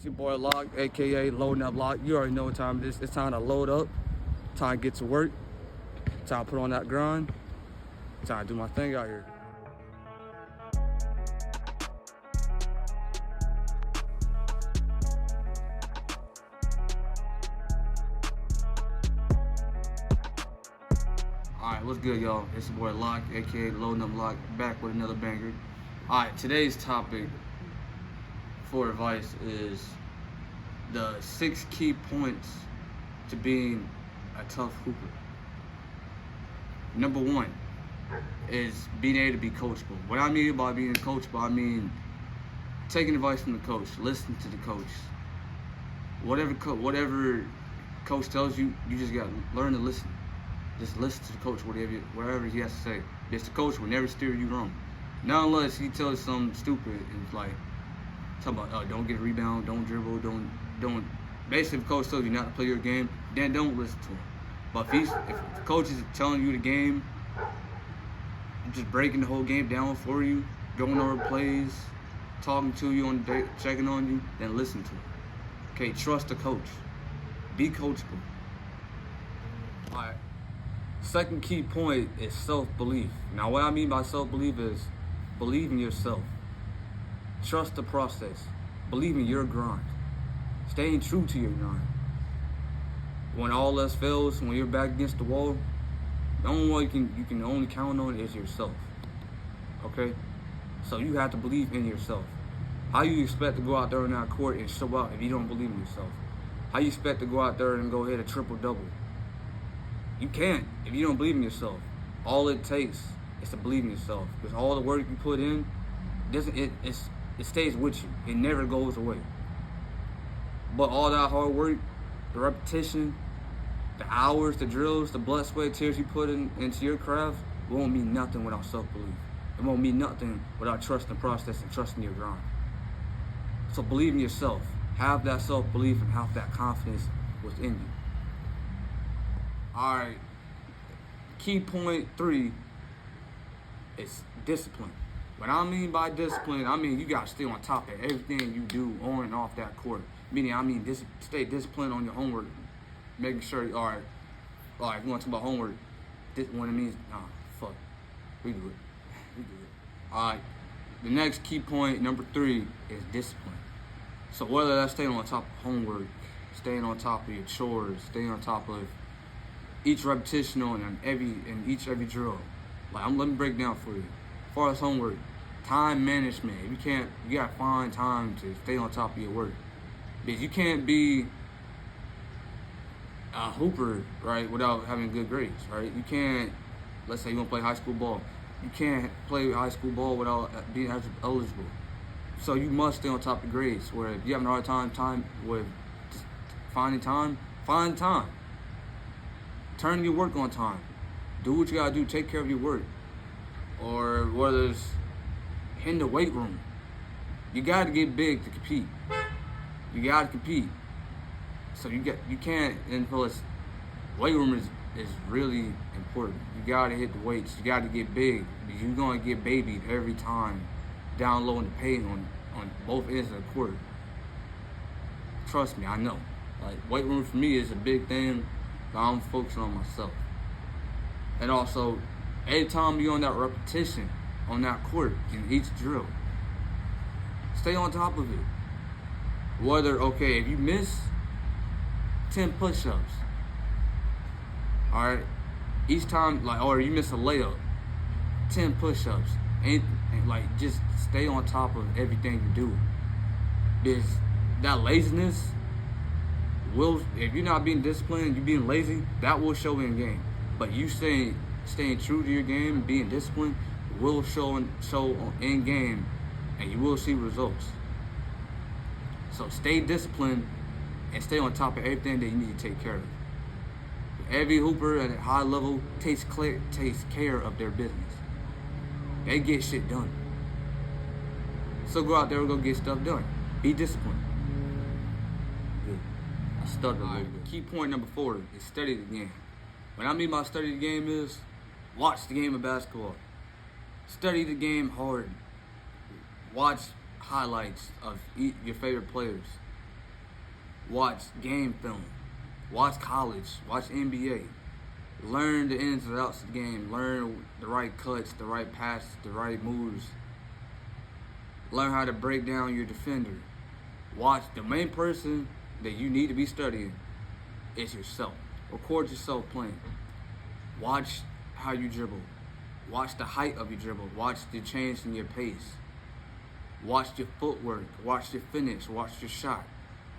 It's your boy Lock, aka Loading Up Lock. You already know what time it is. It's time to load up, time to get to work, time to put on that grind, time to do my thing out here. Alright, what's good, y'all? It's your boy Lock, aka Loading Up Lock, back with another banger. Alright, today's topic for advice is the 6 key points to being a tough hooper. Number 1 is being able to be coachable. What I mean by being coachable, I mean taking advice from the coach, listening to the coach. Whatever coach tells you, you just got to learn to listen. Just listen to the coach, whatever he has to say. Because the coach will never steer you wrong. Not unless he tells you something stupid and it's like, talking about, don't get a rebound, don't dribble, don't. Basically, if the coach tells you not to play your game, then don't listen to him. But if the coach is telling you the game, just breaking the whole game down for you, going over plays, talking to you on the day, checking on you, then listen to him. Okay, trust the coach. Be coachable. All right. Second key point is self-belief. Now, what I mean by self-belief is believe in yourself. Trust the process. Believe in your grind. Staying true to your grind. When all else fails, when you're back against the wall, the only one you can only count on is yourself. Okay? So you have to believe in yourself. How you expect to go out there in that court and show out if you don't believe in yourself? How you expect to go out there and go hit a triple-double? You can't if you don't believe in yourself. All it takes is to believe in yourself. Because all the work you put in, it stays with you. It never goes away. But all that hard work, the repetition, the hours, the drills, the blood, sweat, tears you put into your craft won't mean nothing without self-belief. It won't mean nothing without trusting the process and trusting your grind. So believe in yourself. Have that self-belief and have that confidence within you. All right. Key point 3 is discipline. What I mean by discipline, I mean you got to stay on top of everything you do on and off that court. Meaning, stay disciplined on your homework. Making sure, all right, if you want to talk about homework, when it means, fuck, we do it. All right, the next key point, number 3, is discipline. So whether that's staying on top of homework, staying on top of your chores, staying on top of each repetition on every drill. Let me break down for you. As far as homework, time management. You gotta find time to stay on top of your work. Because you can't be a hooper, right, without having good grades, right? You can't, let's say you want to play high school ball. You can't play high school ball without being eligible. So you must stay on top of grades. Where if you have a hard time with just finding time, find time. Turn your work on time. Do what you gotta do. Take care of your work. Or whether it's in the weight room, you gotta get big to compete. You gotta compete. So you can't, and plus, weight room is really important. You gotta hit the weights. You gotta get big. You're gonna get babied every time, down low in the paint on both ends of the court. Trust me, I know. Like, weight room for me is a big thing. I'm focusing on myself. And also, every time you're on that repetition on that court in each drill, stay on top of it. If you miss 10 push-ups, all right, each time, or you miss a layup, 10 push-ups, and just stay on top of everything you do. Because that laziness if you're not being disciplined, you're being lazy, that will show in game. But you staying true to your game and being disciplined will show in game, and you will see results. So stay disciplined and stay on top of everything that you need to take care of. Every hooper at a high level takes care of their business. They get shit done. So go out there and go get stuff done. Be disciplined. I stuttered a little bit. Key point number 4 is study the game. What I mean by study the game is watch the game of basketball. Study the game hard. Watch highlights of your favorite players. Watch game film. Watch college. Watch NBA. Learn the ins and outs of the game. Learn the right cuts, the right passes, the right moves. Learn how to break down your defender. Watch the main person that you need to be studying is yourself. Record yourself playing. Watch how you dribble. Watch the height of your dribble. Watch the change in your pace. Watch your footwork. Watch your finish. Watch your shot.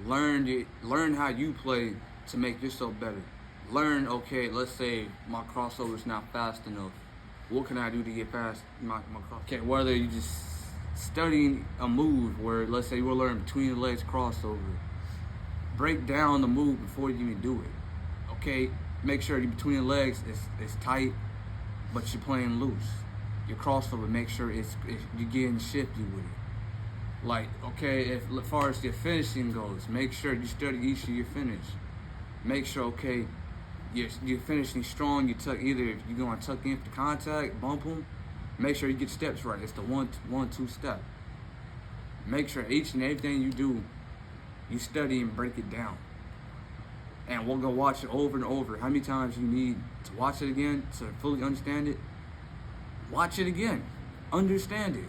Learn how you play to make yourself better. Learn, okay, let's say my crossover is not fast enough. What can I do to get fast my crossover? Okay, whether you just studying a move where, let's say you will learn between the legs crossover. Break down the move before you even do it. Okay, make sure you between the legs is tight, but you're playing loose. Your crossover, make sure you're getting shifty with it. Like, okay, as far as your finishing goes, make sure you study each of your finish. Make sure, okay, you're finishing strong. You tuck either if you're going to tuck in for the contact, bump them. Make sure you get steps right. It's the 1-2 step. Make sure each and everything you do, you study and break it down. And we'll go watch it over and over. How many times you need to watch it again to fully understand it? Watch it again. Understand it.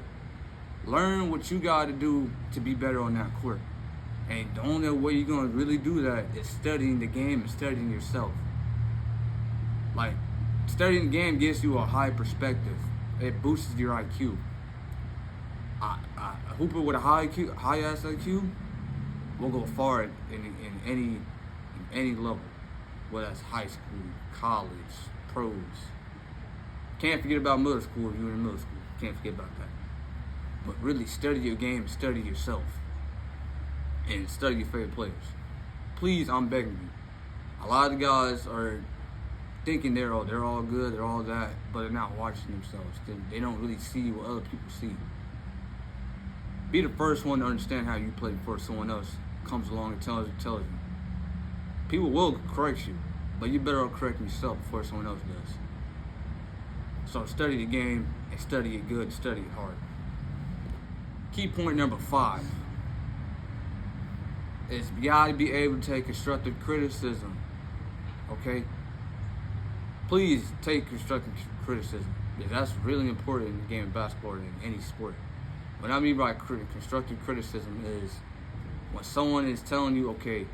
Learn what you got to do to be better on that court. And the only way you're going to really do that is studying the game and studying yourself. Like, studying the game gives you a high perspective. It boosts your IQ. A hooper with a high ass IQ will go far in any level, whether that's high school, college, pros. Can't forget about middle school if you're in middle school. Can't forget about that. But really study your game, study yourself, and study your favorite players. Please, I'm begging you. A lot of guys are thinking they're all good, they're all that, but they're not watching themselves. They don't really see what other people see. Be the first one to understand how you play before someone else comes along and tells you. People will correct you, but you better correct yourself before someone else does. So study the game and study it good, study it hard. Key point number 5 is you gotta be able to take constructive criticism. Okay? Please take constructive criticism, because that's really important in the game of basketball or in any sport. What I mean by constructive criticism is when someone is telling you, okay,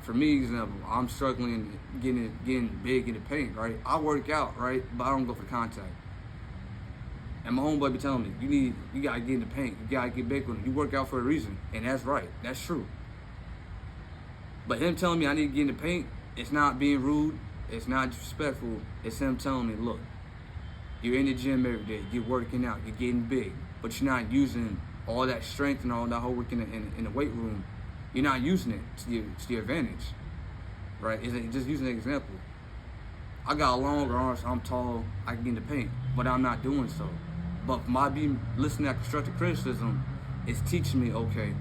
for me, example, I'm struggling getting big in the paint, right? I work out, right, but I don't go for contact. And my homeboy be telling me, you gotta get in the paint, you gotta get big with it. You work out for a reason, and that's right, that's true. But him telling me I need to get in the paint, it's not being rude, it's not disrespectful. It's him telling me, look, you're in the gym every day, you're working out, you're getting big, but you're not using all that strength and all that whole work in the weight room. You're not using it to your advantage, right? Just using an example. I got longer arms, I'm tall, I can get in the paint, but I'm not doing so. But listening to constructive criticism is teaching me, okay,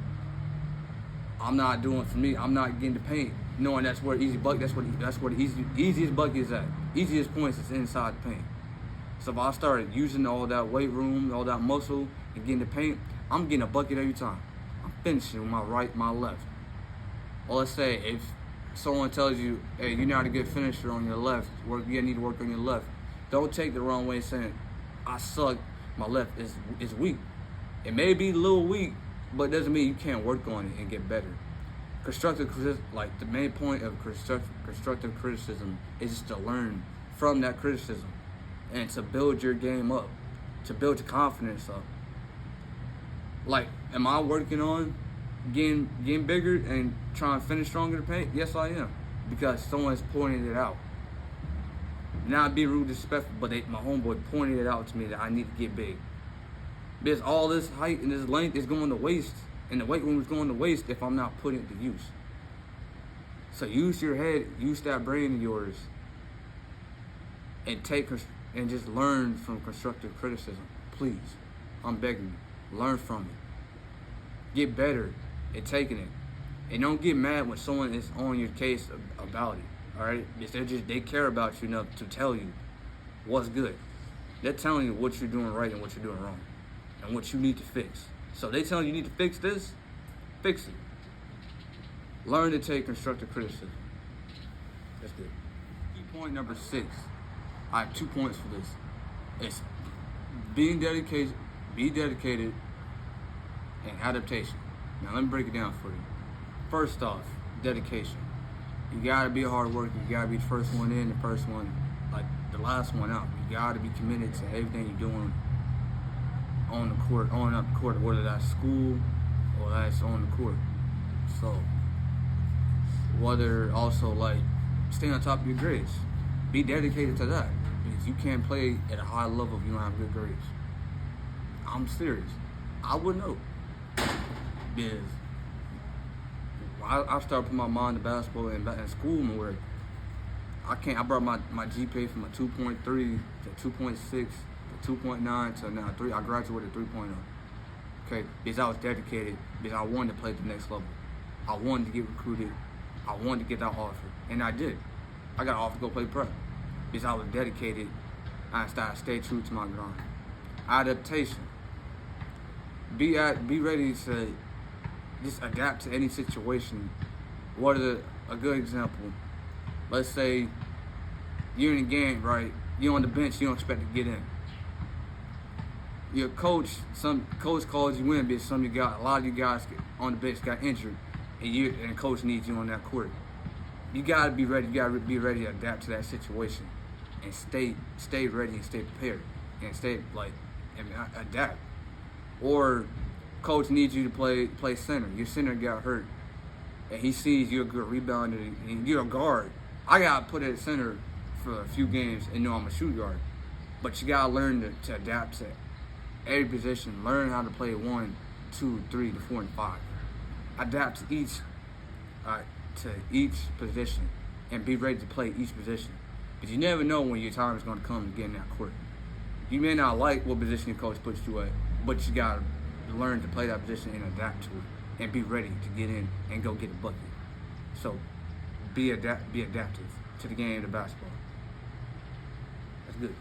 I'm not doing for me. I'm not getting the paint, knowing that's where easy bucket. That's where the easiest bucket is at. Easiest points is inside the paint. So if I started using all that weight room, all that muscle, and getting the paint, I'm getting a bucket every time. I'm finishing with my right, my left. Or let's say if someone tells you, hey, you're not a good finisher on your left, you need to work on your left. Don't take the wrong way saying, I suck, my left is weak. It may be a little weak, but it doesn't mean you can't work on it and get better. Constructive criticism, like the main point of constructive criticism is just to learn from that criticism and to build your game up, to build your confidence up. Like, am I working on getting bigger and trying to finish stronger in the paint? Yes, I am, because someone's pointing it out. Not being rude, disrespectful, but my homeboy pointed it out to me that I need to get big. Because all this height and this length is going to waste, and the weight room is going to waste if I'm not putting it to use. So use your head, use that brain of yours, and and just learn from constructive criticism. Please, I'm begging you, learn from it. Get better at taking it, and don't get mad when someone is on your case about it. All right, they care about you enough to tell you what's good. They're telling you what you're doing right and what you're doing wrong, and what you need to fix. So they telling you need to fix this, fix it. Learn to take constructive criticism. That's good. Key point number 6. I have 2 points for this. It's be dedicated, and adaptation. Now let me break it down for you. First off, dedication. You gotta be a hard worker. You gotta be the first one in, the first one, like the last one out. You gotta be committed to everything you're doing on the court, on up the court, whether that's school or that's on the court. So, whether also like stay on top of your grades, be dedicated to that, because you can't play at a high level if you don't have good grades. I'm serious. I wouldn't know, because I started putting my mind to basketball in school more. I brought my GPA from a 2.3 to 2.6 to 2.9 to now 3. I graduated 3.0. Okay, because I was dedicated, because I wanted to play at the next level. I wanted to get recruited. I wanted to get that offer, and I did. I got an offer to go play prep because I was dedicated. I stayed true to my grind. Adaptation. Be ready to just adapt to any situation. What is a good example? Let's say you're in a game, right? You're on the bench. You don't expect to get in. Your coach calls you in because a lot of you guys on the bench got injured, and the coach needs you on that court. You gotta be ready. You gotta be ready to adapt to that situation, and stay ready and stay prepared, and adapt. Or coach needs you to play center. Your center got hurt, and he sees you're a good rebounder and you're a guard. I got put at center for a few games and know I'm a shoot guard, but you gotta learn to adapt to every position. Learn how to play 1, 2, 3 to 4 and 5. Adapt to each position and be ready to play each position, because you never know when your time is going to come to get in that court. You may not like what position your coach puts you at, but you gotta learn to play that position and adapt to it, and be ready to get in and go get a bucket. So be adaptive to the game of basketball. That's good.